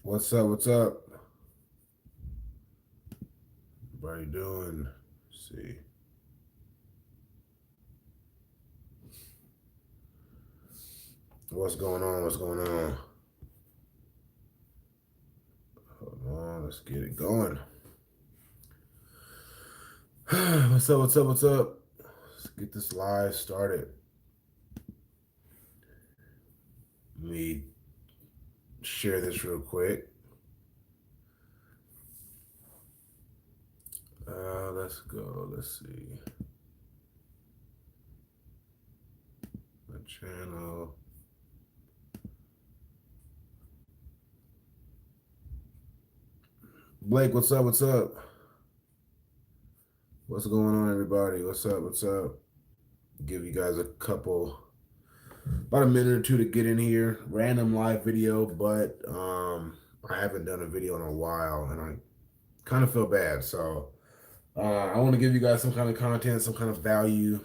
What's up? What's up? Everybody doing? Let's see. What's going on? What's going on? Hold on. Let's get it going. What's up? What's up? What's up? Let's get this live started. Let me share this real quick. Let's go. Let's see. My channel. Blake, what's up? What's up? What's going on, everybody? What's up? What's up? Give you guys about a minute or two to get in here. Random live video, but I haven't done a video in a while, and I kind of feel bad. So I want to give you guys some kind of content, some kind of value.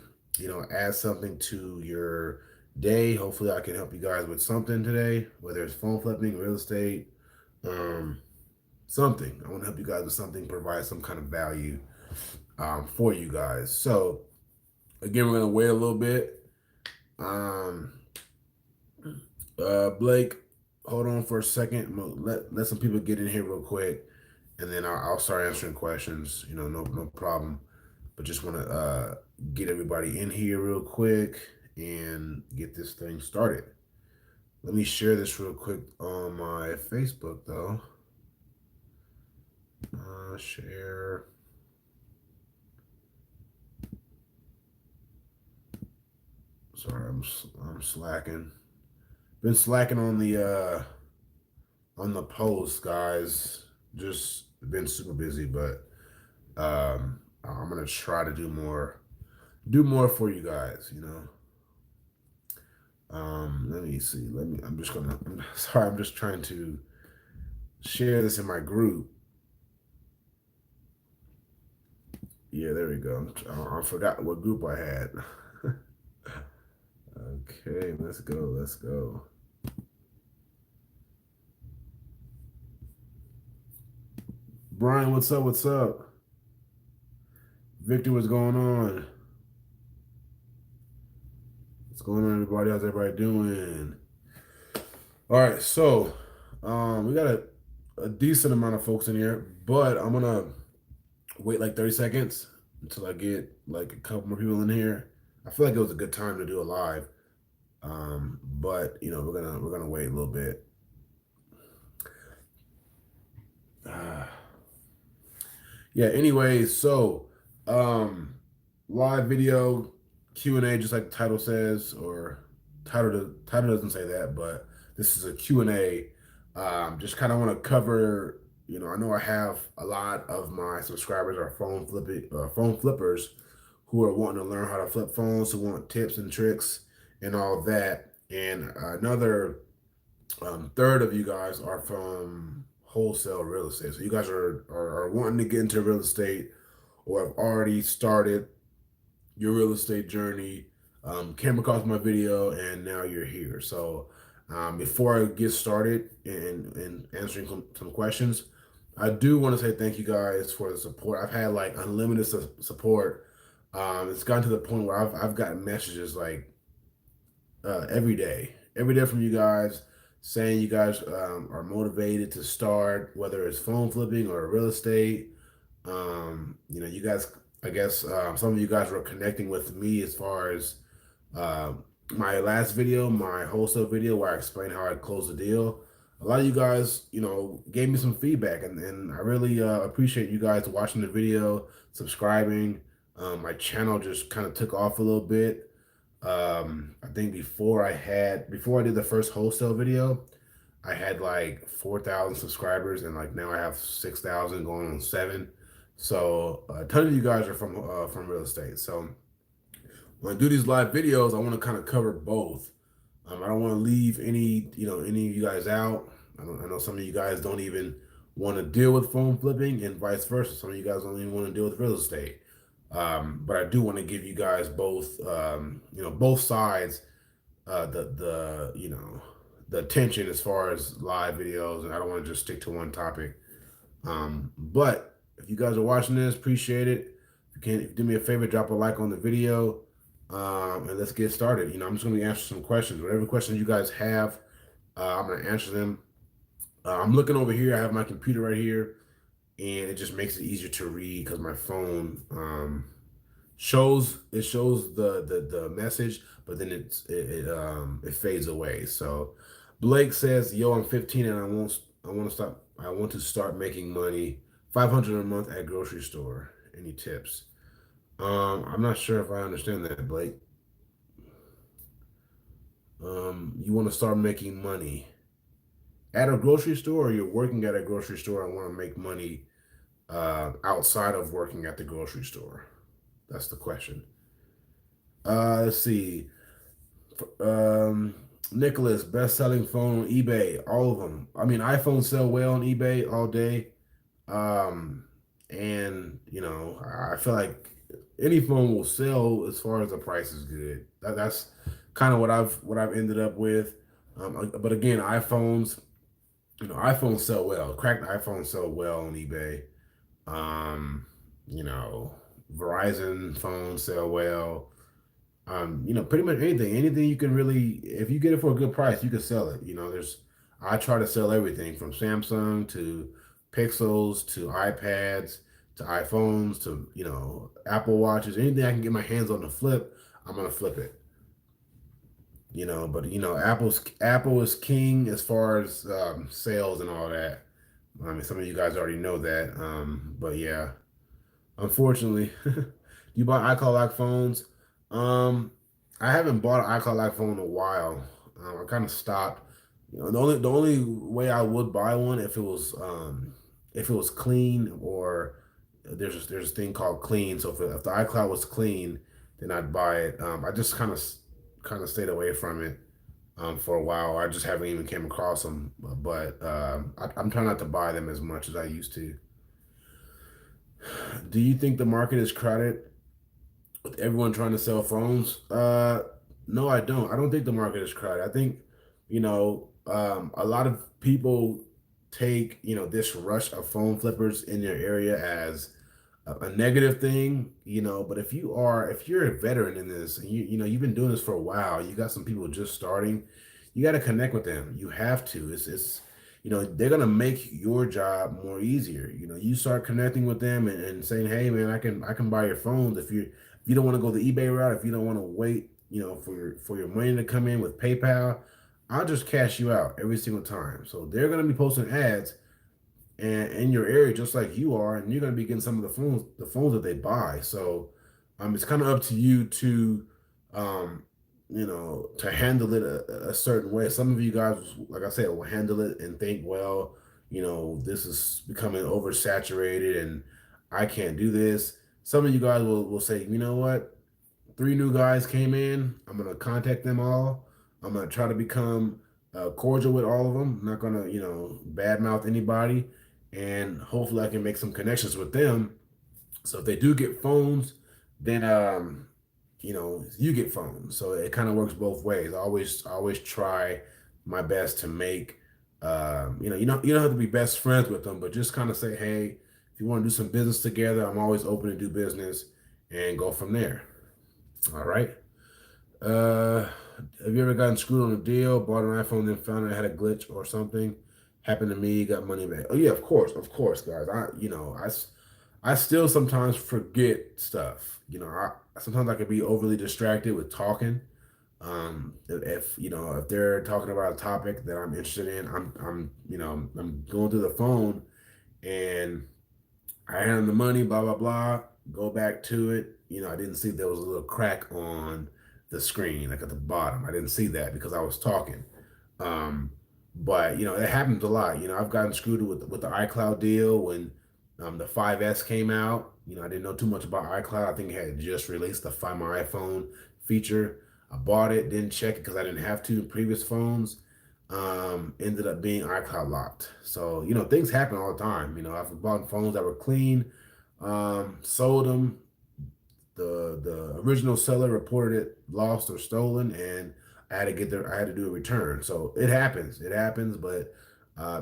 Add something to your day. Hopefully, I can help you guys with something today, whether it's phone flipping, real estate, something. I want to help you guys with something, provide some kind of value for you guys. So again, we're gonna wait a little bit. Blake, hold on for a second. Let some people get in here real quick, and then I'll start answering questions. No problem. But just want to get everybody in here real quick and get this thing started. Let me share this real quick on my Facebook though. Share. Sorry, I'm slacking. Been slacking on the post, guys. Just been super busy, but I'm gonna try to do more for you guys. Let me see. I'm sorry. I'm just trying to share this in my group. Yeah, there we go. I forgot what group I had. Okay, let's go. Let's go. Brian, what's up? What's up? Victor, what's going on? What's going on, everybody? How's everybody doing? All right, so we got a decent amount of folks in here, but I'm gonna wait like 30 seconds until I get like a couple more people in here. I feel like it was a good time to do a live, but we're gonna wait a little bit. Yeah. Anyway, so live video Q&A, just like the title says, or title doesn't say that, but this is a Q&A. Just kind of want to cover. I know I have a lot of my subscribers are phone flippers who are wanting to learn how to flip phones, who want tips and tricks and all that. And another third of you guys are from wholesale real estate. So you guys are wanting to get into real estate or have already started your real estate journey, came across my video, and now you're here. So before I get started in answering some questions, I do want to say thank you guys for the support. I've had like unlimited support. It's gotten to the point where I've gotten messages like every day from you guys saying you guys are motivated to start, whether it's phone flipping or real estate. You guys, I guess some of you guys were connecting with me as far as uh, my last video, my wholesale video, where I explained how I closed the deal. A lot of you guys, gave me some feedback, and I really appreciate you guys watching the video, subscribing. My channel just kind of took off a little bit. I think before I did the first wholesale video, I had like 4,000 subscribers, and like now I have 6,000 going on 7. So a ton of you guys are from real estate. So when I do these live videos, I want to kind of cover both. I don't want to leave any of you guys out. I know some of you guys don't even want to deal with phone flipping, and vice versa. Some of you guys don't even want to deal with real estate. But I do want to give you guys both, both sides, the the attention as far as live videos, and I don't want to just stick to one topic. But if you guys are watching this, appreciate it. If you can do me a favor, drop a like on the video, and let's get started. I'm just going to answer some questions. Whatever questions you guys have, I'm going to answer them. I'm looking over here. I have my computer right here, and it just makes it easier to read because my phone shows the message, but then it fades away. So Blake says, "Yo, I'm 15 and I want to start making money, 500 a month at grocery store. Any tips?" I'm not sure if I understand that, Blake. You want to start making money at a grocery store, or you're working at a grocery store and want to make money outside of working at the grocery store? That's the question. Let's see. Nicholas, best-selling phone on eBay. All of them. I mean, iPhones sell well on eBay all day. Um, and I feel like any phone will sell as far as the price is good. That's kind of what I've ended up with. But again, iPhones sell well. Cracked iPhones sell well on eBay. Um, you know, Verizon phones sell well. Pretty much anything you can really, if you get it for a good price, you can sell it. I try to sell everything from Samsung to Pixels to iPads to iPhones to, Apple Watches, anything I can get my hands on to flip, I'm gonna flip it. But Apple is king as far as sales and all that. I mean, some of you guys already know that. But yeah, unfortunately, do you buy iCloud lock phones? Um, I haven't bought an iCloud lock phone in a while. I kind of stopped. The only way I would buy one if it was clean, or there's a thing called clean. So if the iCloud was clean, then I'd buy it. I just kind of stayed away from it for a while. I just haven't even came across them, but I'm trying not to buy them as much as I used to. Do you think the market is crowded with everyone trying to sell phones? No, I don't. I don't think the market is crowded. I think, a lot of people take, this rush of phone flippers in their area as a negative thing, but if you're a veteran in this, and you've been doing this for a while, you got some people just starting, you got to connect with them. You have to. It's they're gonna make your job more easier. You start connecting with them and saying, "Hey, man, I can buy your phones if you don't want to go the eBay route, if you don't want to wait, for your money to come in with PayPal, I'll just cash you out every single time." So they're gonna be posting ads and in your area just like you are, and you're going to be getting some of the phones that they buy. So it's kind of up to you to um to handle it a certain way. Some of you guys, like I said, will handle it and think, well, this is becoming oversaturated and I can't do this. Some of you guys will say, you know what, three new guys came in, I'm going to contact them all, I'm going to try to become cordial with all of them. I'm not going to, badmouth anybody. And hopefully I can make some connections with them. So if they do get phones, then, you get phones. So it kind of works both ways. I always try my best to make, you don't have to be best friends with them, but just kind of say, hey, if you want to do some business together, I'm always open to do business and go from there. All right. Uh, have you ever gotten screwed on a deal, bought an iPhone, then found it had a glitch or something? Happened to me, got money back. Oh yeah, of course, guys. I still sometimes forget stuff. Sometimes I can be overly distracted with talking. If they're talking about a topic that I'm interested in, I'm going through the phone and I hand them the money, blah blah blah. Go back to it. I didn't see there was a little crack on the screen, like at the bottom. I didn't see that because I was talking. Um, but it happens a lot. I've gotten screwed with the iCloud deal when the 5S came out. I didn't know too much about iCloud. I think it had just released the Find My iPhone feature. I bought it, didn't check it because I didn't have to in previous phones. Ended up being iCloud locked. So things happen all the time. I've bought phones that were clean, sold them. The original seller reported it lost or stolen, and I had to do a return. So it happens. It happens. But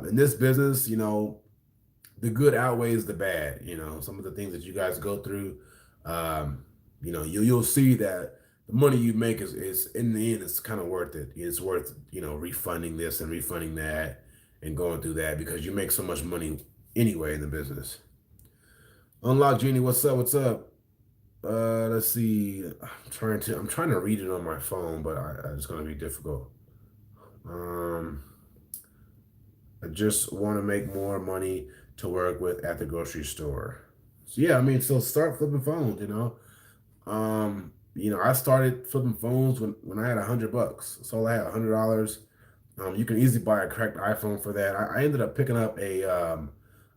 in this business, the good outweighs the bad. Some of the things that you guys go through, um, you'll see that the money you make is in the end, it's kind of worth it. It's worth, refunding this and refunding that and going through that because you make so much money anyway in the business. Unlock Genie, what's up? What's up? Let's see. I'm trying to read it on my phone, but it's gonna be difficult. Um, I just want to make more money to work with at the grocery store. So yeah, I mean, so start flipping phones. I started flipping phones when I had $100. So I had $100. You can easily buy a cracked iPhone for that. I ended up picking up a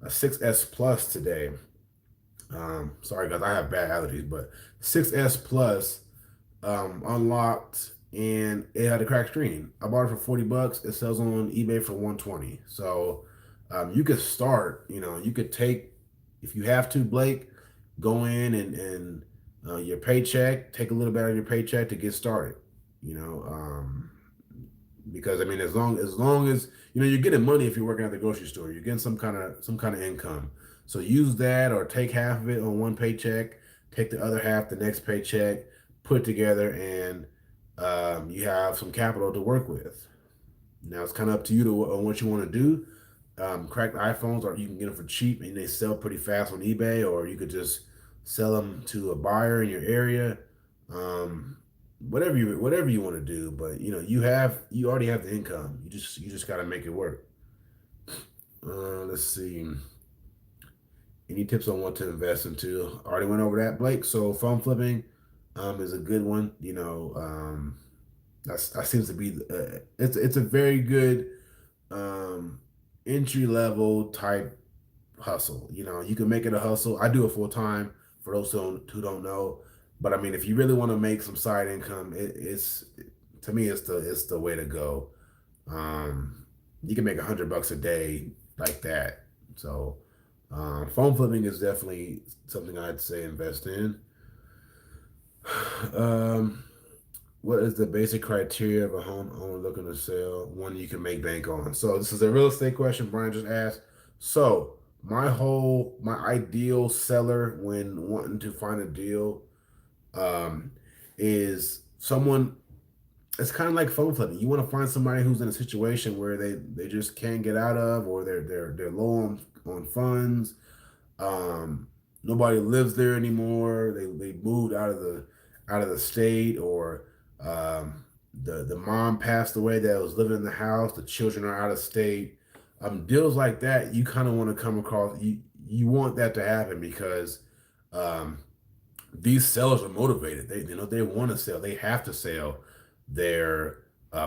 6S Plus today. Sorry guys, I have bad allergies, but 6S Plus unlocked and it had a cracked screen. I bought it for $40. It sells on eBay for 120. So you could start, you could take if you have to, Blake, go in and your paycheck, take a little bit out of your paycheck to get started. You know, because I mean, as long as you're getting money if you're working at the grocery store, you're getting some kind of income. So use that or take half of it on one paycheck, take the other half the next paycheck, put it together, and you have some capital to work with. Now it's kind of up to you on what you want to do. Cracked iPhones, or you can get them for cheap and they sell pretty fast on eBay, or you could just sell them to a buyer in your area. Um, whatever you want to do, but you already have the income. You just got to make it work. Let's see. Any tips on what to invest into? Already went over that, Blake. So phone flipping is a good one. That seems to be it's a very good um, entry level type hustle. You can make it a hustle. I do it full time for those who don't know. But I mean, if you really want to make some side income, it's to me it's the way to go. Um, you can make $100 a day like that. So phone flipping is definitely something I'd say invest in. Um, what is the basic criteria of a homeowner looking to sell one you can make bank on? So this is a real estate question Brian just asked. So my ideal seller when wanting to find a deal um, is someone. It's kind of like phone flipping. You want to find somebody who's in a situation where they just can't get out of, or they're low on funds. um, Nobody lives there anymore. They moved out of the state, or the mom passed away that was living in the house. The children are out of state. Deals like that, you kind of want to come across. You want that to happen because um, these sellers are motivated. They want to sell. They have to sell their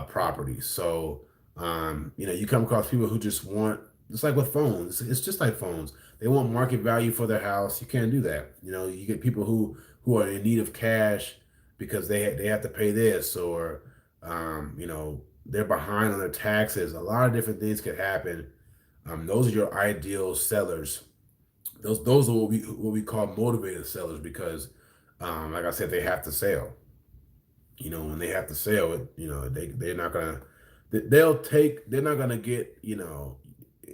properties. So you come across people who just want, just like with phones. It's just like phones. They want market value for their house. You can't do that. You get people who are in need of cash because they have to pay this, or they're behind on their taxes. A lot of different things could happen. Those are your ideal sellers. Those are what we call motivated sellers because, like I said, they have to sell. When they have to sell it, they're not gonna they're not gonna get.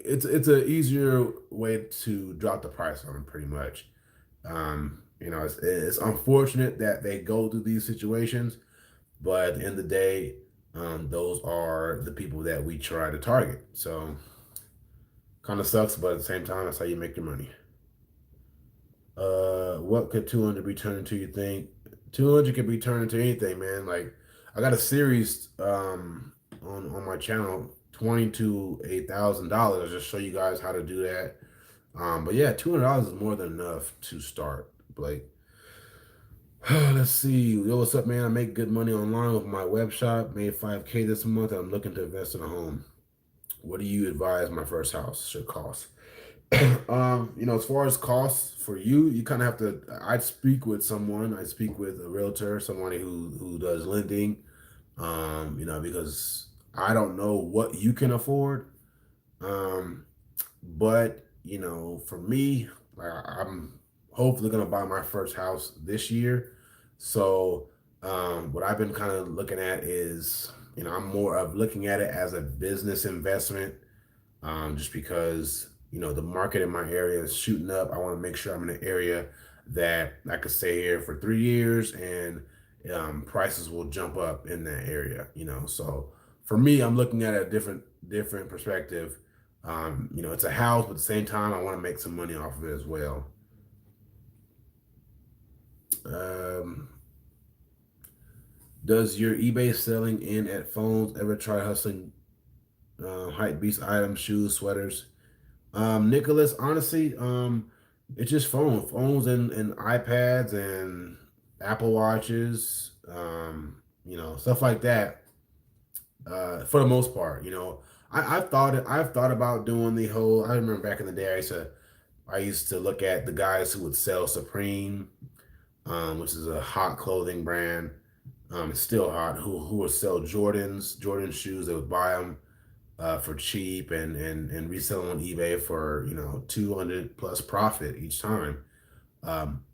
It's an easier way to drop the price on them pretty much. It's unfortunate that they go through these situations, but at the end of the day, those are the people that we try to target. So kind of sucks, but at the same time, that's how you make your money. What could 200 be turned into, you think? 200 could be turned into anything, man. Like, I got a series on my channel, 20 to $8,000. Just show you guys how to do that. But yeah, $200 is more than enough to start. Like, let's see. Yo, what's up, man? I make good money online with my web shop. Made 5K this month. I'm looking to invest in a home. What do you advise my first house should cost? As far as costs for you, you kind of have to. I'd speak with someone. I speak with a realtor, somebody who does lending. Because I don't know what you can afford. Um, but for me, I'm hopefully gonna buy my first house this year. So, what I've been kind of looking at is I'm more of looking at it as a business investment, just because the market in my area is shooting up. I want to make sure I'm in an area that I could stay here for 3 years, and prices will jump up in that area. So for me, I'm looking at a different perspective. It's a house, but at the same time, I want to make some money off of it as well. Um, does your eBay selling in at phones ever try hustling hype beast items, shoes, sweaters? Nicholas, honestly, it's just phones and iPads and Apple Watches, stuff like that. For the most part, I've thought about doing the whole. I remember back in the day, I used to look at the guys who would sell Supreme, which is a hot clothing brand. It's still hot. Who would sell Jordan shoes? They would buy them for cheap and resell them on eBay for 200 plus profit each time. Um,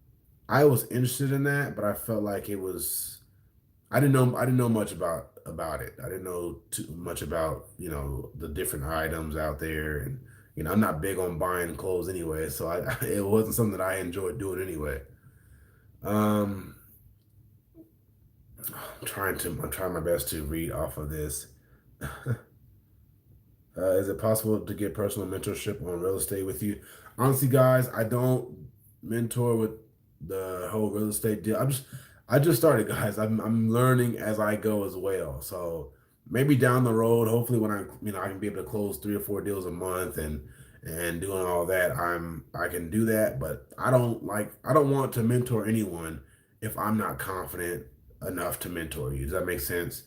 I was interested in that, but I felt like it was I didn't know much about it. I didn't know too much about the different items out there, and I'm not big on buying clothes anyway, so it wasn't something that I enjoyed doing anyway. Um, I'm trying my best to read off of this. Is it possible to get personal mentorship on real estate with you? Honestly, guys, I don't mentor with the whole real estate deal. I just started, guys. I'm learning as I go as well. So maybe down the road, hopefully when I can be able to close 3 or 4 deals a month and doing all that, I can do that. But I don't want to mentor anyone if I'm not confident enough to mentor you. Does that make sense?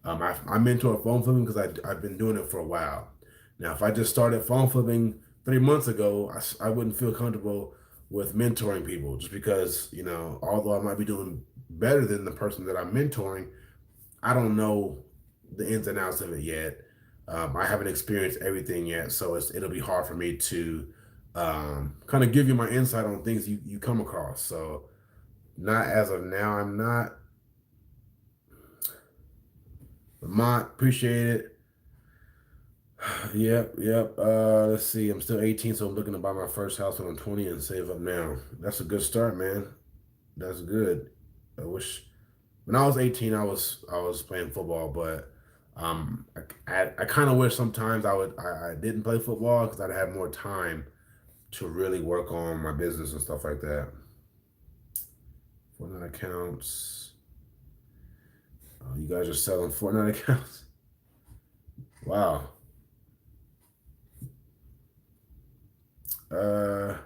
I mentor phone flipping because I've been doing it for a while. Now, if I just started phone flipping 3 months ago, I wouldn't feel comfortable with mentoring people just because, although I might be doing better than the person that I'm mentoring, I don't know the ins and outs of it yet. I haven't experienced everything yet, so it'll be hard for me to kind of give you my insight on things you come across. So, not as of now, I'm not. Vermont, appreciate it. Yep, yep. Let's see. I'm still 18, so I'm looking to buy my first house when I'm 20 and save up now. That's a good start, man. That's good. I wish when I was 18, I was playing football, but I kind of wish sometimes I didn't play football because I'd have more time to really work on my business and stuff like that. Fortnite accounts. You guys are selling Fortnite accounts. Wow. Uh,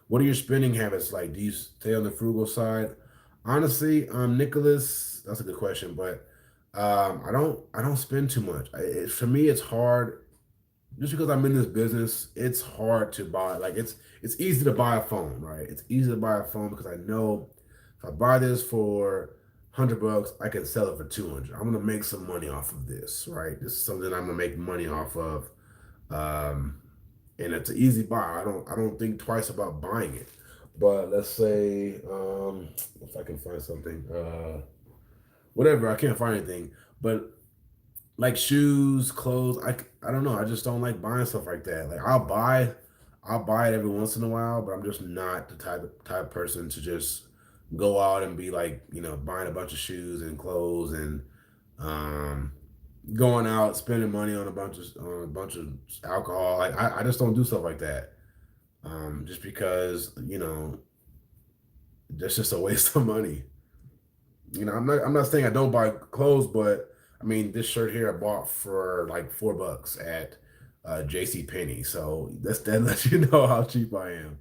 what are your spending habits like? Do you stay on the frugal side? Honestly, Nicholas, that's a good question, but I don't spend too much. For me, it's hard just because I'm in this business. It's hard to buy. Like it's easy to buy a phone, right? It's easy to buy a phone because I know if I buy this for $100, I can sell it for 200. I'm gonna make some money off of this, right? This is something I'm gonna make money off of. Um, and it's an easy buy. I don't think twice about buying it. But let's say if I can find something, whatever, I can't find anything. But like shoes, clothes, I don't know. I just don't like buying stuff like that. Like I'll buy it every once in a while, but I'm just not the type of person to just go out and be like buying a bunch of shoes and clothes and um going out spending money on a bunch of alcohol. Like I just don't do stuff like that. Just because that's just a waste of money. I'm not saying I don't buy clothes, but I mean this shirt here I bought for like $4 at JC Penney. So that lets you know how cheap I am.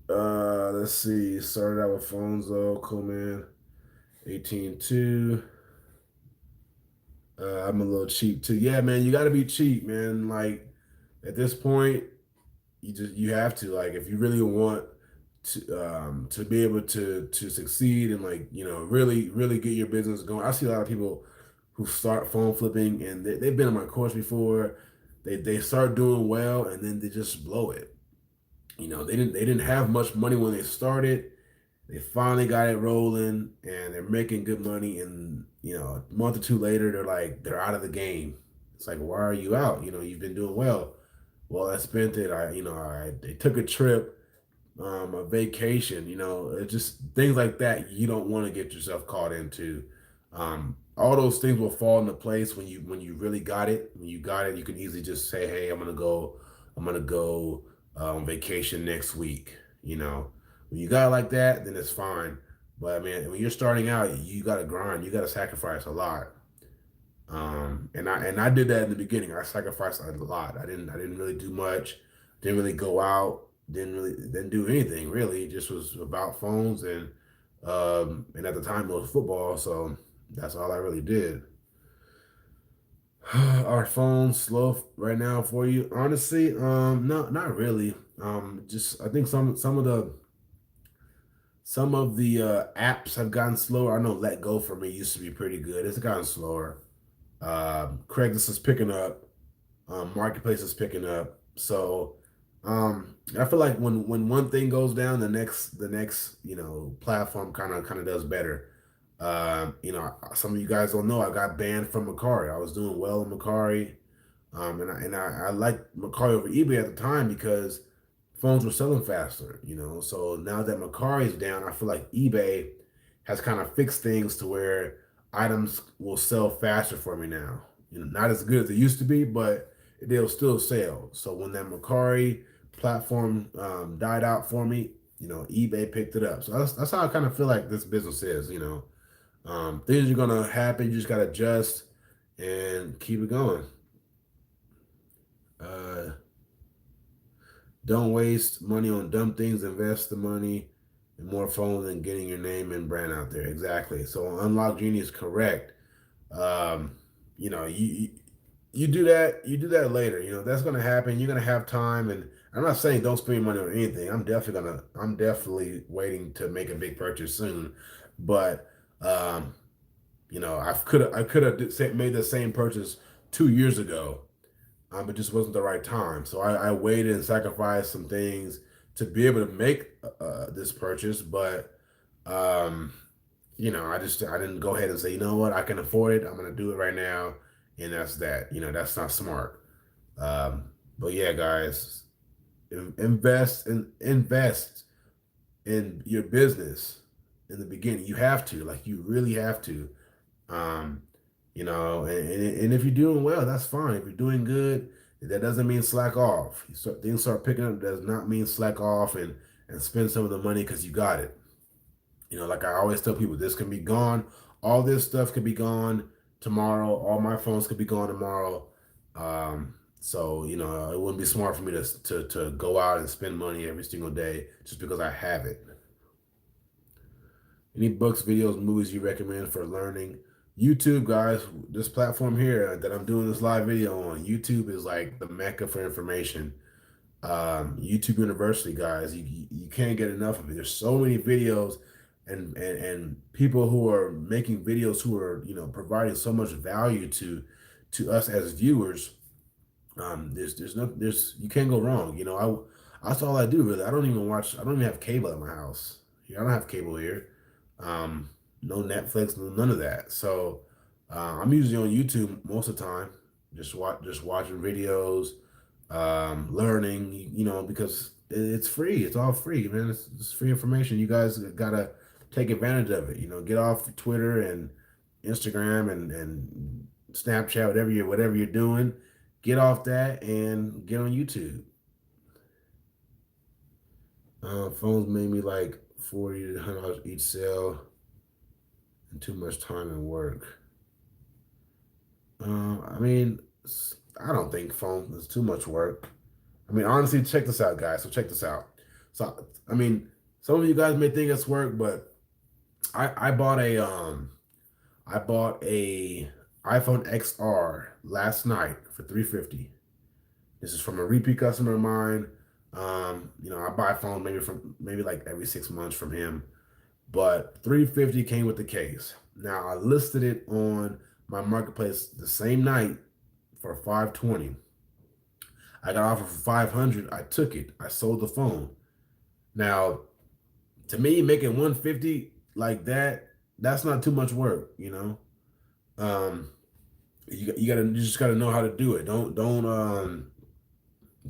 Let's see. Started out with phones though, cool man. 18 2. I'm a little cheap too. Yeah, man, you got to be cheap, man. Like at this point, you have to like if you really want to be able to succeed and like really get your business going. I see a lot of people who start phone flipping and they've been on my course before. They start doing well and then they just blow it. They didn't have much money when they started They finally got it rolling, and they're making good money. And a month or two later, they're out of the game. It's like, why are you out? You've been doing well. Well, I spent it. I they took a trip, a vacation. It's just things like that you don't want to get yourself caught into. All those things will fall into place when you really got it. When you got it, you can easily just say, "Hey, I'm gonna go on vacation next week." When you got it like that, then it's fine. But I mean, when you're starting out, you got to grind. You got to sacrifice a lot. And I did that in the beginning. I sacrificed a lot. I didn't really do much. Didn't really go out. Didn't do anything really. It just was about phones and at the time it was football. So that's all I really did. Our phones slow right now for you? Honestly, no, not really. Just I think some of the apps have gotten slower. I know Let Go for me used to be pretty good. It's gotten slower. Craigslist is picking up. Marketplace is picking up. So I feel like when one thing goes down, the next platform kind of does better. Some of you guys don't know I got banned from Macari. I was doing well in Macari, and I liked Macari over eBay at the time because phones were selling faster. So now that Macari is down, I feel like eBay has kind of fixed things to where items will sell faster for me now. Not as good as it used to be, but they'll still sell. So when that Macari platform died out for me, eBay picked it up. So that's how I kind of feel like this business is. Things are gonna happen. You just gotta adjust and keep it going. Uh, don't waste money on dumb things. Invest the money in more phones and getting your name and brand out there. Exactly. So Unlock Genie is correct. Um, you do that. You do that later. That's gonna happen. You're gonna have time, and I'm not saying don't spend money on anything. I'm definitely waiting to make a big purchase soon, but um, I could have made the same purchase 2 years ago. It just wasn't the right time. So I waited and sacrificed some things to be able to make this purchase. But um, I didn't go ahead and say, you know what, I can afford it. I'm gonna do it right now, and that's that. That's not smart. But yeah, guys, invest in your business in the beginning. You have to, like, you really have to. Um, and if you're doing well, that's fine. If you're doing good, that doesn't mean slack off. Things start picking up, does not mean slack off and spend some of the money because you got it. Like I always tell people, this can be gone. All this stuff could be gone tomorrow. All my phones could be gone tomorrow. So it wouldn't be smart for me to go out and spend money every single day just because I have it. Any books, videos, movies you recommend for learning? YouTube, guys, this platform here that I'm doing this live video on, YouTube is like the mecca for information. YouTube University, guys, you can't get enough of it. There's so many videos and people who are making videos who are providing so much value to us as viewers. There's you can't go wrong. That's all I do really. I don't even have cable at my house. I don't have cable here. No Netflix, none of that. So I'm usually on YouTube most of the time, just watching videos, learning. Because it's free. It's all free, man. It's free information. You guys gotta take advantage of it. Get off Twitter and Instagram and Snapchat, whatever you're doing. Get off that and get on YouTube. Phones made me like $40 to $100 each sale and too much time and work. I mean, I don't think phone is too much work. I mean, honestly, check this out, guys. So check this out. So I mean, some of you guys may think it's work, but I bought a iPhone XR last night for 350. This is from a repeat customer of mine. I buy phones maybe like every 6 months from him, but 350 came with the case. Now I listed it on my marketplace the same night for 520. I got offered for 500. I took it. I sold the phone. Now To me, making 150 like that, that's not too much work, you know. Um, you just gotta know how to do it. Don't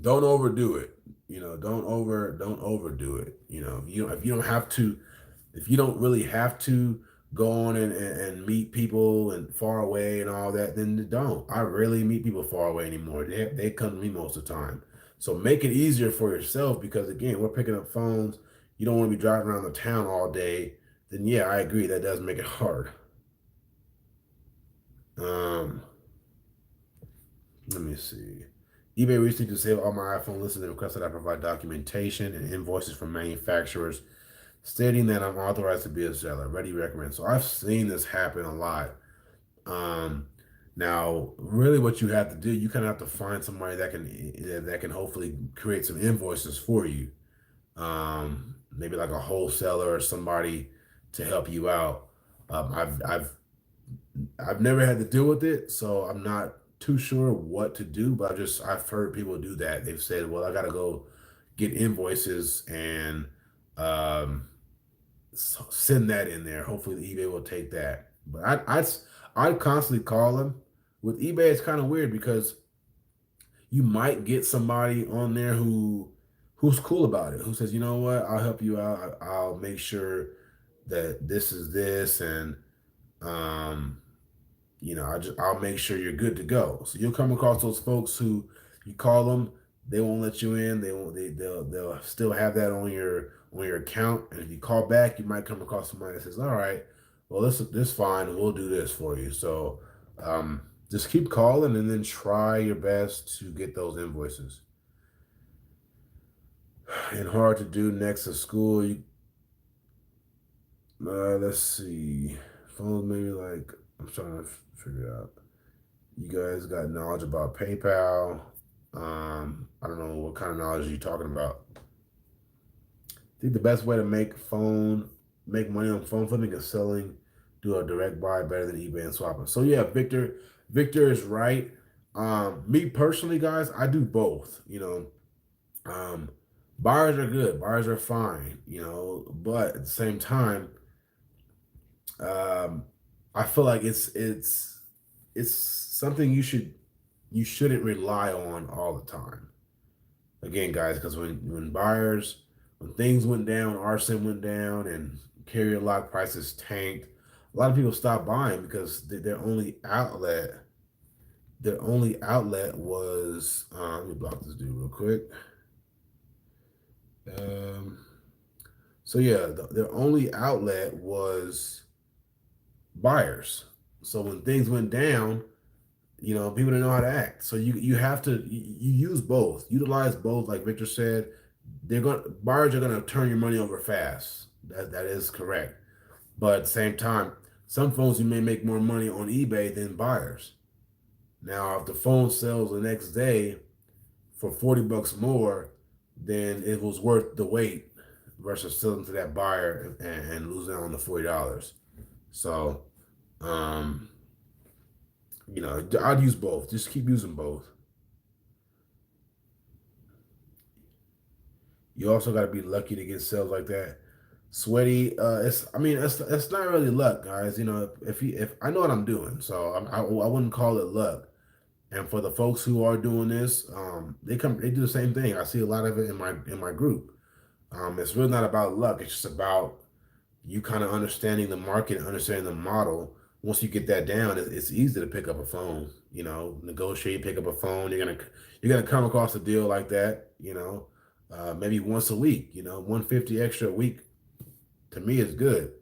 overdo it. You know, don't overdo it. You know, if you don't have to, if you don't really have to go on and meet people and far away and all that, then don't. I rarely meet people far away anymore. They come to me most of the time. So make it easier for yourself because again, we're picking up phones. You don't want to be driving around the town all day. Then yeah, I agree that does make it hard. Um, Let me see. eBay recently disabled all my iPhone listings and requested I provide documentation and invoices from manufacturers stating that I'm authorized to be a seller. Ready recommend. So I've seen this happen a lot. Um, Now, really, what you have to do, you kind of have to find somebody that can hopefully create some invoices for you. Maybe like a wholesaler or somebody to help you out. I've never had to deal with it, so I'm not too sure what to do. But I've heard people do that. They've said, "Well, I got to go get invoices and um, send that in there. Hopefully, the eBay will take that." But I'd constantly call them. With eBay, it's kind of weird because you might get somebody on there who's cool about it, who says, "You know what? I'll help you out. I'll make sure that this is this and." Um, I'll make sure you're good to go. So you'll come across those folks who you call them, they won't let you in. They won't. They'll still have that on your account. And if you call back, you might come across somebody that says, "All right, well this fine. We'll do this for you." So just keep calling and then try your best to get those invoices. And hard to do next to school. Let's see. Phones maybe like I'm trying to figure out. You guys got knowledge about PayPal. I don't know what kind of knowledge you're talking about. I think the best way to make money on phone flipping is selling, do a direct buy better than eBay and swapping. So yeah, Victor is right. Me personally, guys, I do both. Um, buyers are good, buyers are fine. But at the same time, um, I feel like it's something you shouldn't rely on all the time. Again, guys, because when things went down, arson went down, and carrier lock prices tanked, a lot of people stopped buying because their only outlet was let me block this dude real quick. Um, so yeah, their only outlet was buyers. So when things went down, people didn't know how to act. So you have to you use both, utilize both. Like Victor said, buyers are gonna turn your money over fast. That is correct. But at the same time, some phones you may make more money on eBay than buyers. Now, if the phone sells the next day for $40 more, then it was worth the wait versus selling to that buyer and losing on the $40. So, um, I'd use both. Just keep using both. You also got to be lucky to get sales like that. Sweaty, it's not really luck, guys. If I know what I'm doing, so I wouldn't call it luck. And for the folks who are doing this, they do the same thing. I see a lot of it in my group. It's really not about luck. It's just about you kind of understanding the market, understanding the model. Once you get that down, it's easy to pick up a phone. Negotiate, pick up a phone. You're gonna come across a deal like that. Maybe once a week. 150 extra a week to me is good.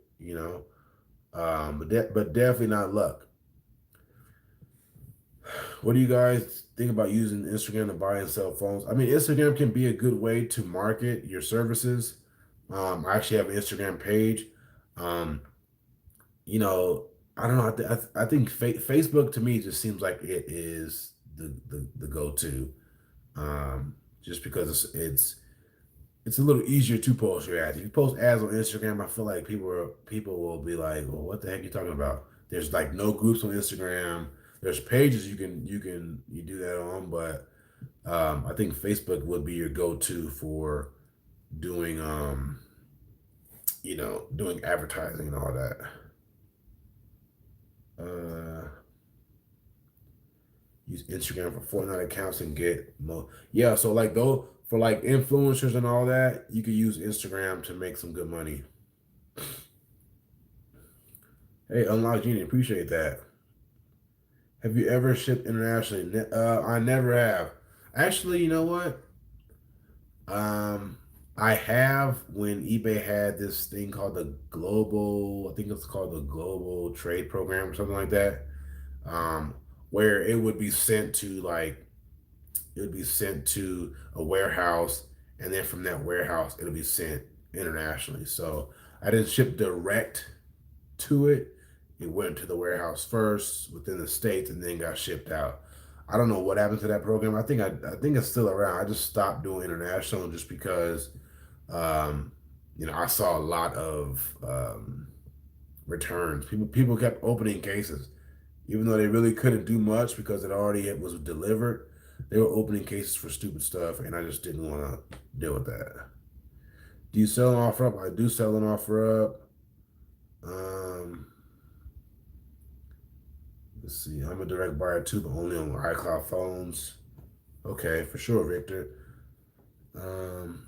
But definitely not luck. What do you guys think about using Instagram to buy and sell phones? I mean, Instagram can be a good way to market your services. I actually have an Instagram page. Um, you know, I don't know. I think Facebook to me just seems like it is the go to. Just because it's a little easier to post your ads. If you post ads on Instagram, I feel like people will be like, "Well, what the heck are you talking about?" There's like no groups on Instagram. There's pages you do that on, but I think Facebook would be your go to for doing doing advertising and all that. Uh, Use Instagram for Fortnite accounts and get more. Yeah, so like though for like influencers and all that, you could use Instagram to make some good money. Hey, Unlock Genie, appreciate that. Have you ever shipped internationally? I never have. Actually, you know what? Um, I have when eBay had this thing called the global, I think it's called the global trade program or something like that. Um, where it would be sent to like it would be sent to a warehouse, and then from that warehouse, it'll be sent internationally. So I didn't ship direct to it. It went to the warehouse first within the states, and then got shipped out. I don't know what happened to that program. I think it's still around. I just stopped doing international just because, um, I saw a lot of returns. People kept opening cases, even though they really couldn't do much because it already was delivered. They were opening cases for stupid stuff, and I just didn't want to deal with that. Do you sell an offer up? I do sell an offer up. Um, let's see. I'm a direct buyer too, but only on iCloud phones. Okay, for sure, Victor. Um,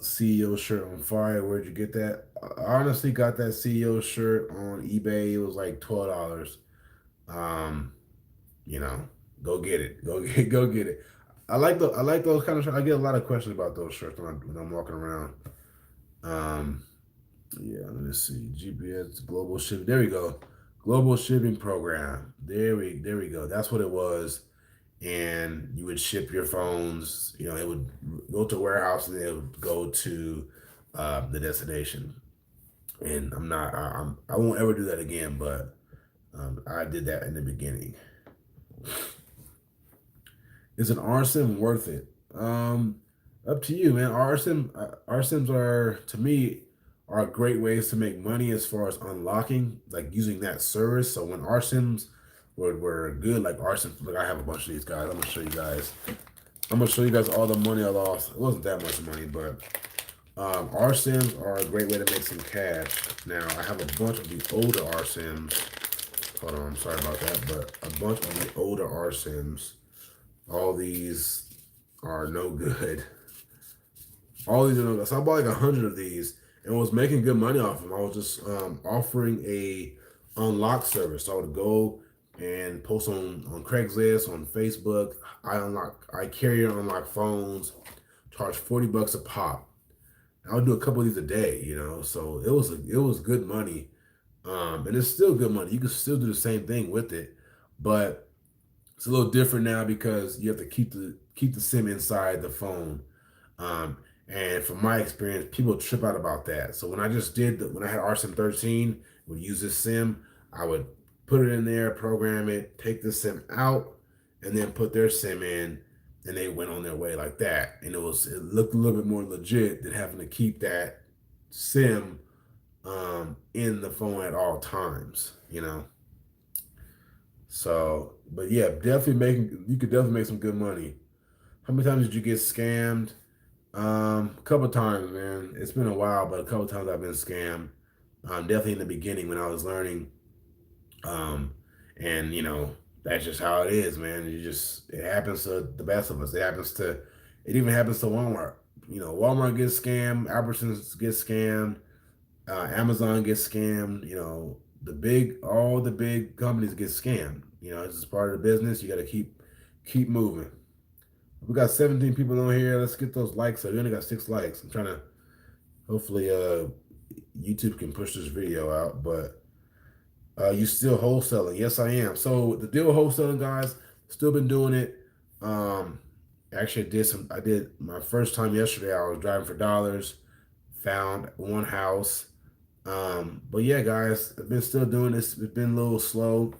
CEO shirt on fire. Where'd you get that? I honestly got that CEO shirt on eBay. It was like $12. Um, you know, go get it. Go get it. I like those kind of shirts. I get a lot of questions about those shirts when I'm walking around. Um, yeah, let me see. GPS global shipping. There we go. Global shipping program. There we go. That's what it was. And you would ship your phones. It would go to a warehouse and it would go to the destination. And I won't ever do that again. But I did that in the beginning. Is an RSIM worth it? Up to you, man. RSIMs are to me are great ways to make money as far as unlocking, like using that service. So when RSIMs were good, like RSIMs, like I have a bunch of these guys. I'm gonna show you guys. I'm gonna show you guys all the money I lost. It wasn't that much money, but RSIMs are a great way to make some cash. Now I have a bunch of the older RSIMs. Hold on, I'm sorry about that, but a bunch of the older RSIMs. All these are no good. All these are no good. So I bought like 100 of these and was making good money off them. I was just offering a unlock service. So I would go and post on Craigslist, on Facebook. I carrier unlock phones, charge $40 a pop. I would do a couple of these a day, So it was good money. And it's still good money. You can still do the same thing with it, but it's a little different now because you have to keep the SIM inside the phone. Um, and from my experience, people trip out about that. So when I had RSIM 13, would use this SIM, I would put it in there, program it, take the SIM out, and then put their SIM in, and they went on their way like that. And it looked a little bit more legit than having to keep that SIM in the phone at all times. So, but yeah, you could definitely make some good money. How many times did you get scammed? A couple times, man. It's been a while, but a couple times I've been scammed. Definitely in the beginning when I was learning. Um, and that's just how it is, man. It happens to the best of us. It even happens to Walmart. Walmart gets scammed, Albertsons gets scammed, Amazon gets scammed. All the big companies get scammed. It's just part of the business. You got to keep moving. We got 17 people on here. Let's get those likes up. We only got 6 likes. I'm trying to hopefully YouTube can push this video out, but you still wholesaling? Yes, I am. So the deal with wholesaling, guys, still been doing it. Um, actually I did my first time yesterday. I was driving for dollars, found one house. But yeah, guys, I've been still doing this. It's been a little slow.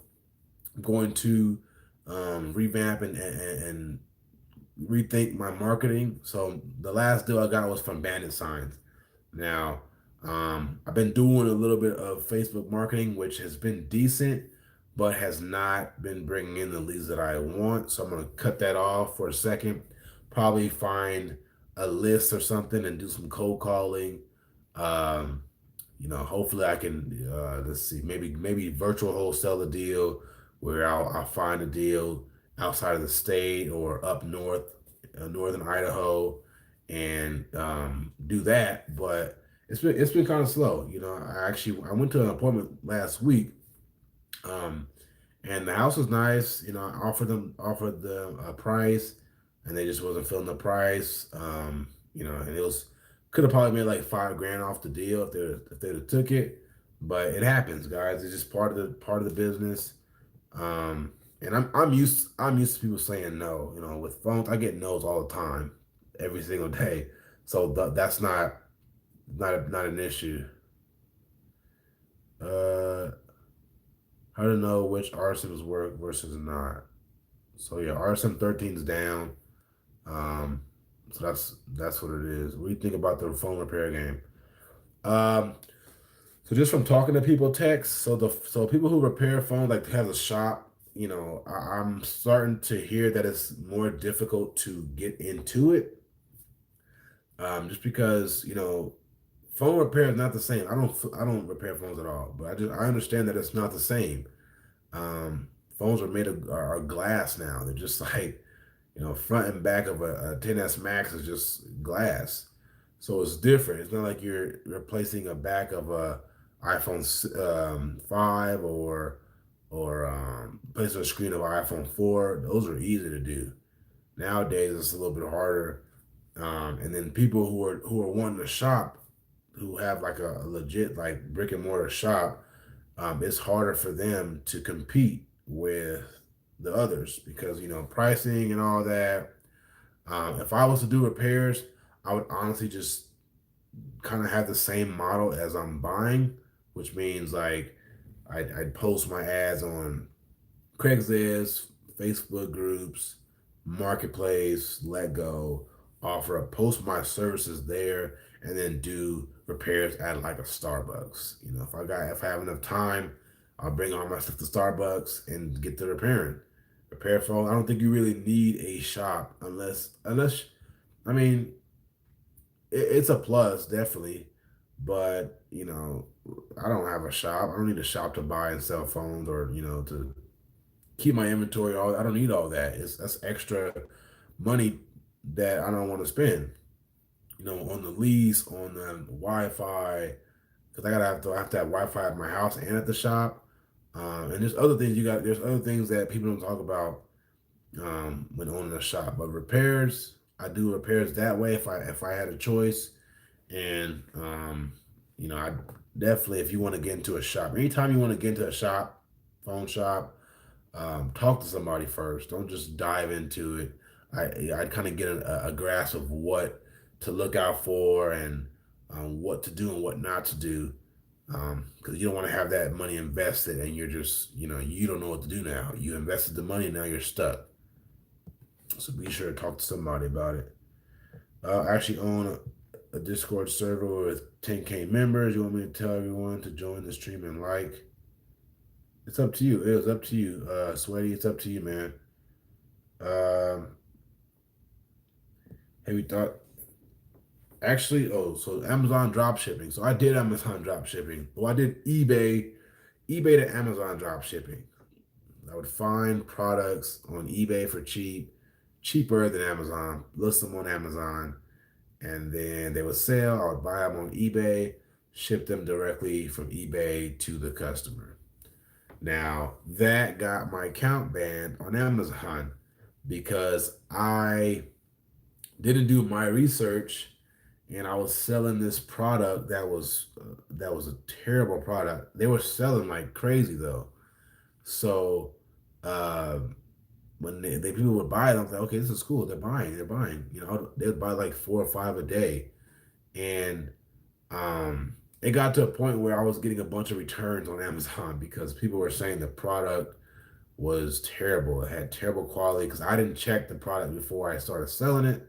I'm going to revamp and rethink my marketing. So the last deal I got was from Bandit Signs. Now, I've been doing a little bit of Facebook marketing, which has been decent, but has not been bringing in the leads that I want. So I'm going to cut that off for a second. Probably find a list or something and do some cold calling. hopefully I can let's see, maybe virtual wholesale the deal where I'll find a deal outside of the state or up north, northern Idaho, and do that. But it's been kind of slow. I went to an appointment last week, um, and the house was nice. I offered them a price, and they just wasn't filling the price. And it was could have probably made like 5 grand off the deal if they'd have took it, but it happens, guys. It's just part of the business. And I'm used to people saying no. With phones, I get no's all the time, every single day. So that's not an issue. Uh, how to know which RSIMs work versus not. So yeah, RSM 13 is down. Um, so that's what it is. What do you think about the phone repair game? Um, so just from talking to people, text. So people who repair phones like have a shop. I'm starting to hear that it's more difficult to get into it. Just because phone repair is not the same. I don't repair phones at all, but I understand that it's not the same. Um, Phones are glass now. They're just like front and back of a 10s Max is just glass. So it's different. It's not like you're replacing a back of a iPhone 5 or replacing a screen of an iPhone 4. Those are easy to do. Nowadays it's a little bit harder. And then people who are wanting to shop, who have like a legit like brick and mortar shop, it's harder for them to compete with the others because pricing and all that. If I was to do repairs, I would honestly just kind of have the same model as I'm buying, which means like I'd post my ads on Craigslist, Facebook groups, Marketplace, Let Go, offer up, post my services there, and then do repairs at like a Starbucks. If I have enough time, I'll bring all my stuff to Starbucks and get the repairing. Repair phone. I don't think you really need a shop unless I mean it's a plus definitely, but I don't have a shop. I don't need a shop to buy and sell phones or to keep my inventory. I don't need all that. That's extra money that I don't want to spend. On the lease, on the Wi-Fi, because I have to have Wi-Fi at my house and at the shop. And there's other things you got. There's other things that people don't talk about when owning a shop. But repairs, I do repairs that way if I had a choice. And I definitely, if you want to get into a shop, anytime you want to get into a shop, phone shop, talk to somebody first. Don't just dive into it. I'd kind of get a grasp of what to look out for and what to do and what not to do. Because you don't want to have that money invested and you're just, you don't know what to do now. You invested the money, now you're stuck. So be sure to talk to somebody about it. I actually own a Discord server with 10K members. You want me to tell everyone to join the stream and like? It's up to you. It is up to you, Sweaty. It's up to you, man. Um, have you thought? Actually, so Amazon drop shipping. So I did Amazon drop shipping. Well, I did eBay to Amazon drop shipping. I would find products on eBay for cheaper than Amazon, list them on Amazon, and then they would sell. I would buy them on eBay, ship them directly from eBay to the customer. Now, that got my account banned on Amazon because I didn't do my research and I was selling this product that was a terrible product. They were selling like crazy though. So uh, when they people would buy it, I'm like, okay, this is cool. They're buying. They'd buy like 4 or 5 a day, and it got to a point where I was getting a bunch of returns on Amazon because people were saying the product was terrible. It had terrible quality because I didn't check the product before I started selling it.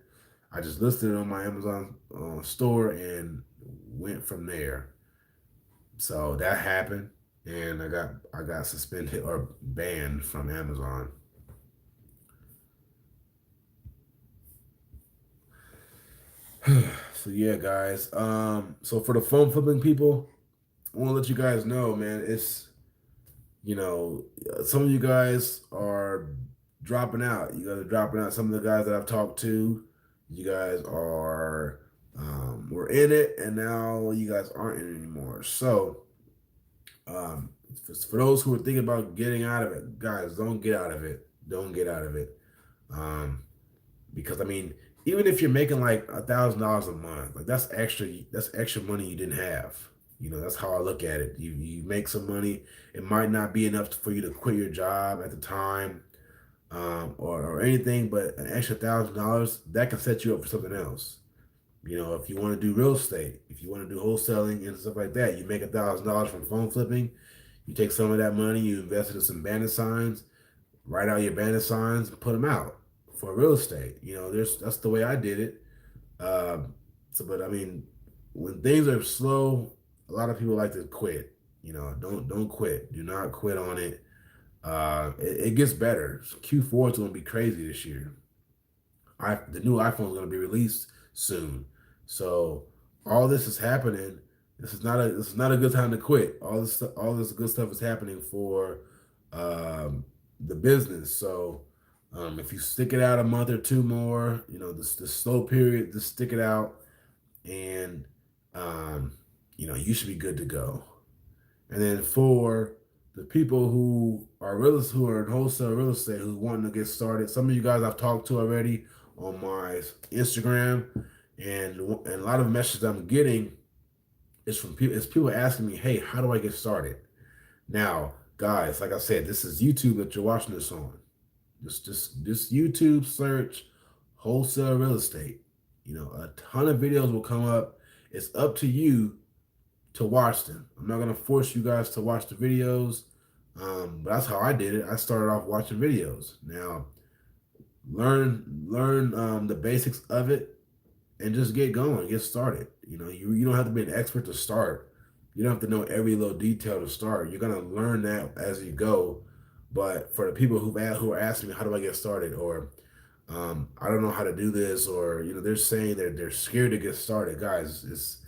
I just listed it on my Amazon store and went from there. So that happened, and I got suspended or banned from Amazon. So yeah, guys. So for the phone flipping people, want to let you guys know, man. It's some of you guys are dropping out. You guys are dropping out. Some of the guys that I've talked to, you guys are were in it, and now you guys aren't in it anymore. So, um, for those who are thinking about getting out of it, guys, don't get out of it. Don't get out of it. Um, because I mean, even if you're making like $1,000 a month, like that's extra money you didn't have. That's how I look at it. You make some money. It might not be enough for you to quit your job at the time, or anything, but an extra $1,000 that can set you up for something else. If you want to do real estate, if you want to do wholesaling and stuff like that, you make $1,000 from phone flipping. You take some of that money, you invest it in some bandit signs, write out your bandit signs, and put them out for real estate. That's the way I did it. But I mean, when things are slow, a lot of people like to quit. Don't quit. Do not quit on it. It gets better. Q4 is going to be crazy this year. The new iPhone is going to be released soon, so all this is happening. This is not a good time to quit. All this good stuff is happening for the business. So if you stick it out a month or two more, the slow period, just stick it out, and um, you should be good to go. And then for the people who are in wholesale real estate who wanting to get started, some of you guys I've talked to already on my Instagram, and a lot of messages I'm getting is from people. It's people asking me, "Hey, how do I get started?" Now, guys, like I said, this is YouTube that you're watching this on. Just YouTube search wholesale real estate. A ton of videos will come up. It's up to you to watch them. I'm not gonna force you guys to watch the videos, but that's how I did it. I started off watching videos. Now, learn the basics of it, and just get going, get started. You don't have to be an expert to start. You don't have to know every little detail to start. You're gonna learn that as you go. But for the people who are asking me, how do I get started, or I don't know how to do this, or they're saying they're scared to get started, guys.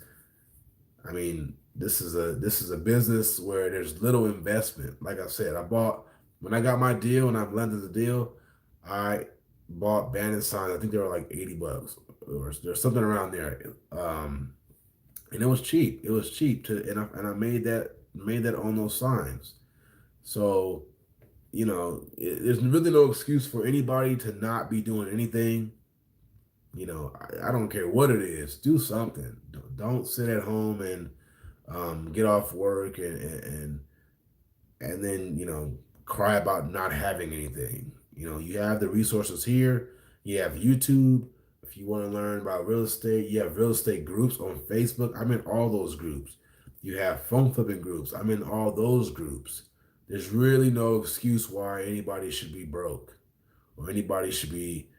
I mean, this is a business where there's little investment. Like I said, when I got my deal and I landed the deal, I bought bandit signs. I think they were like $80, or there's something around there. And it was cheap. It was cheap and I made that on those signs. So there's really no excuse for anybody to not be doing anything. I don't care what it is. Do something. Don't sit at home and get off work and then cry about not having anything. You have the resources here. You have YouTube. If you want to learn about real estate, you have real estate groups on Facebook. I'm in all those groups. You have phone flipping groups. I'm in all those groups. There's really no excuse why anybody should be broke, or anybody should be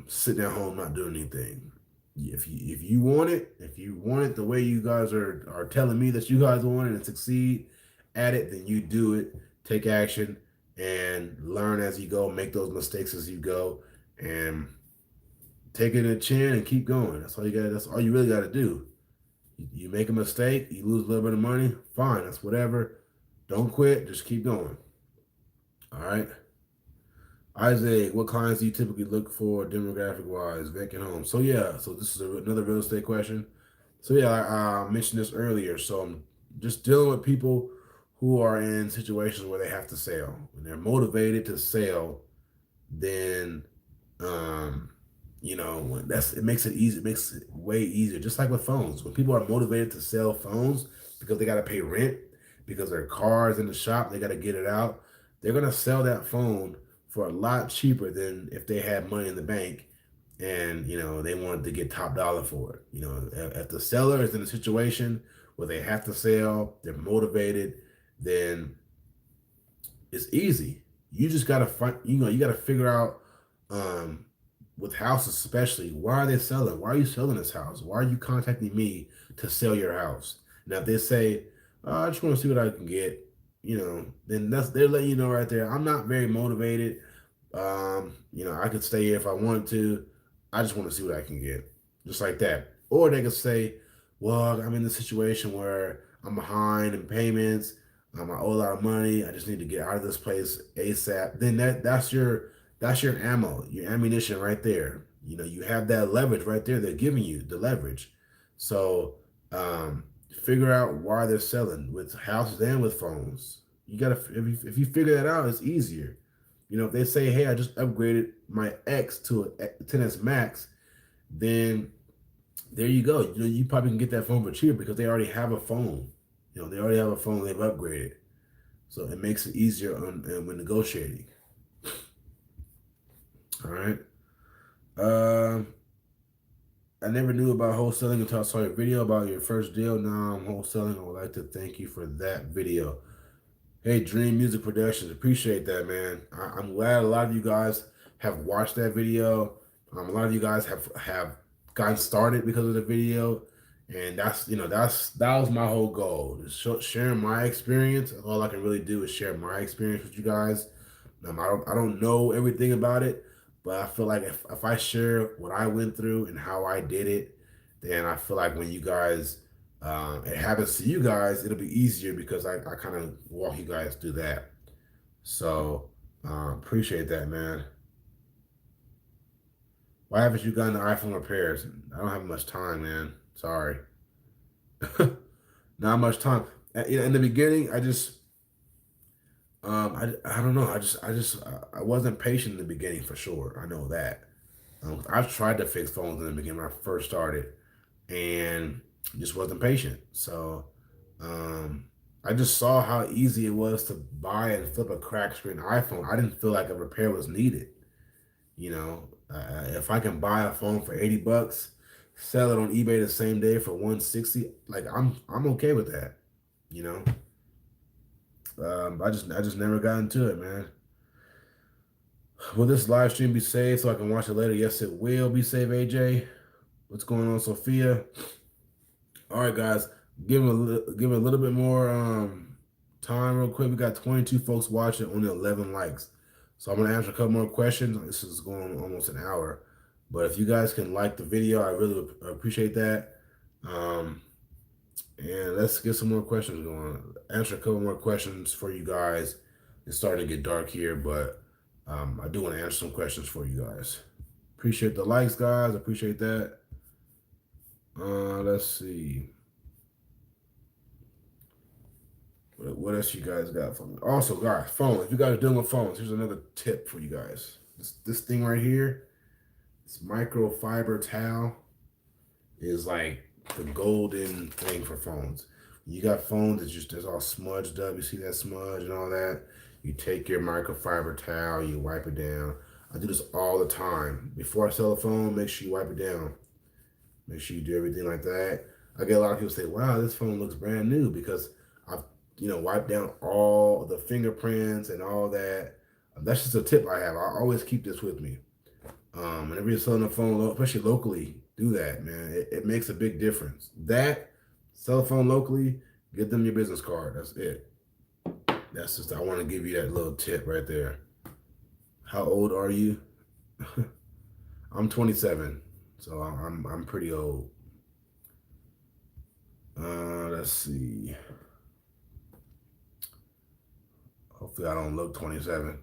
sitting at home not doing anything. If you want it the way you guys are telling me that you guys want it and succeed at it, then you do it. Take action and learn as you go. Make those mistakes as you go, and take it in the chin and keep going. That's all you got. That's all you really got to do. You make a mistake, you lose a little bit of money. Fine, that's whatever. Don't quit. Just keep going. All right. Isaac, what clients do you typically look for demographic wise, vacant homes? So yeah, so this is another real estate question. So yeah, I mentioned this earlier. So I'm just dealing with people who are in situations where they have to sell. When they're motivated to sell, then it makes it easy. It makes it way easier. Just like with phones, when people are motivated to sell phones because they got to pay rent, because their car is in the shop, they got to get it out. They're gonna sell that phone for a lot cheaper than if they had money in the bank and they wanted to get top dollar for it. If the seller is in a situation where they have to sell, they're motivated, then it's easy. You just gotta find, you gotta figure out, with houses especially, why are they selling? Why are you selling this house? Why are you contacting me to sell your house? Now if they say, oh, I just want to see what I can get, then they're letting you know right there. I'm not very motivated. I could stay here if I wanted to. I just want to see what I can get. Just like that. Or they could say, well, I'm in the situation where I'm behind in payments. I owe a lot of money. I just need to get out of this place ASAP. Then that's your ammo, your ammunition right there. You know, you have that leverage right there. They're giving you the leverage. So um, figure out why they're selling with houses and with phones. You gotta if you figure that out, it's easier. You know, if they say, "Hey, I just upgraded my X to a 10s Max," then there you go. You know, you probably can get that phone for cheaper because they already have a phone. You know, they already have a phone they've upgraded, so it makes it easier when negotiating. All right. Um, I never knew about wholesaling until I saw your video about your first deal. Now I'm wholesaling. I would like to thank you for that video. Hey, Dream Music Productions, appreciate that, man. I'm glad a lot of you guys have watched that video. A lot of you guys have gotten started because of the video, and that was my whole goal. Just sharing my experience. All I can really do is share my experience with you guys. I don't know everything about it, but I feel like if I share what I went through and how I did it, then I feel like when you guys it happens to you guys, it'll be easier because I kind of walk you guys through that. So appreciate that, man. Why haven't you gotten the iPhone repairs? I don't have much time, man. Sorry, not much time. In the beginning, I don't know. I wasn't patient in the beginning for sure. I know that. I've tried to fix phones in the beginning when I first started, and just wasn't patient. So um, I just saw how easy it was to buy and flip a cracked screen iPhone. I didn't feel like a repair was needed. You know, if I can buy a phone for $80, sell it on eBay the same day for 160, like I'm okay with that. You know, I just never got into it, man. Will this live stream be saved so I can watch it later? Yes, it will be saved, AJ. What's going on, Sophia? All right, guys, give it a little bit more time, real quick. We got 22 folks watching, only 11 likes. So I'm gonna answer a couple more questions. This is going almost an hour, but if you guys can like the video, I really appreciate that. Um, and let's get some more questions going. Answer a couple more questions for you guys. It's starting to get dark here, but I do want to answer some questions for you guys. Appreciate the likes, guys. Appreciate that. Let's see. What else you guys got for me? Also, guys, phones. If you guys are dealing with phones, here's another tip for you guys. This thing right here, this microfiber towel is like the golden thing for phones. You got phones that's just all smudged up. You see that smudge and all that. You take your microfiber towel, you wipe it down. I do this all the time. Before I sell a phone, make sure you wipe it down. Make sure you do everything like that. I get a lot of people say, "Wow, this phone looks brand new," because I've wiped down all the fingerprints and all that. That's just a tip I have. I always keep this with me. Whenever you're selling a phone, especially locally, do that, man. It makes a big difference. That Sell a phone locally, get them your business card. That's it. That's just I want to give you that little tip right there. How old are you? I'm 27, so I'm pretty old. Let's see. Hopefully, I don't look 27.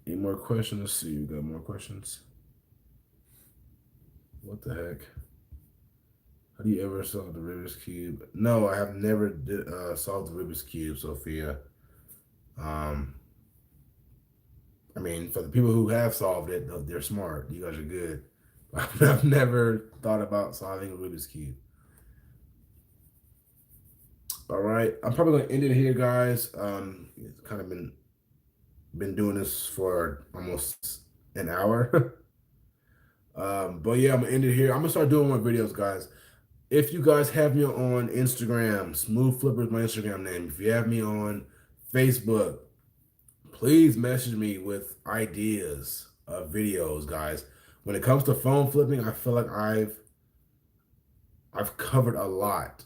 Any more questions? Let's see. We got more questions. What the heck? How do you ever solve the Rubik's Cube? No, I have never solved the Rubik's Cube, Sophia. Um, I mean, for the people who have solved it, they're smart. You guys are good. I've never thought about solving a Rubik's Cube. All right, I'm probably gonna end it here, guys. It's kind of been doing this for almost an hour. But yeah, I'm gonna end it here. I'm gonna start doing more videos, guys. If you guys have me on Instagram, Smoove Flipper is my Instagram name. If you have me on Facebook, please message me with ideas of videos, guys. When it comes to phone flipping, I feel like I've covered a lot.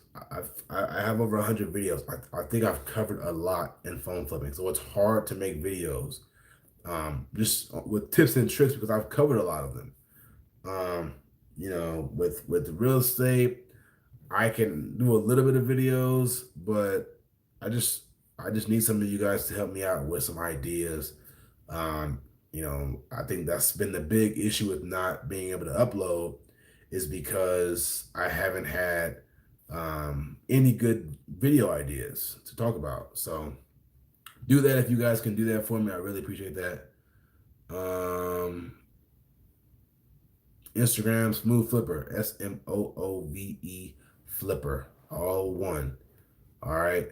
I have over 100 videos. I think I've covered a lot in phone flipping, so it's hard to make videos just with tips and tricks because I've covered a lot of them. Um, with real estate, I can do a little bit of videos, but I just I just need some of you guys to help me out with some ideas. Um, I think that's been the big issue with not being able to upload is because I haven't had any good video ideas to talk about. So do that if you guys can do that for me. I really appreciate that. Um, Instagram, Smoove Flipper, SMOOVE Flipper, all one. All right.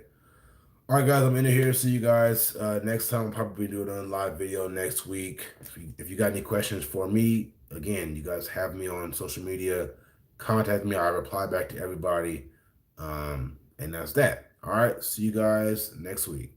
All right, guys, I'm in here. See you guys next time. I'll probably do a live video next week. If you got any questions for me, again, you guys have me on social media. Contact me. I reply back to everybody. And that's that. All right. See you guys next week.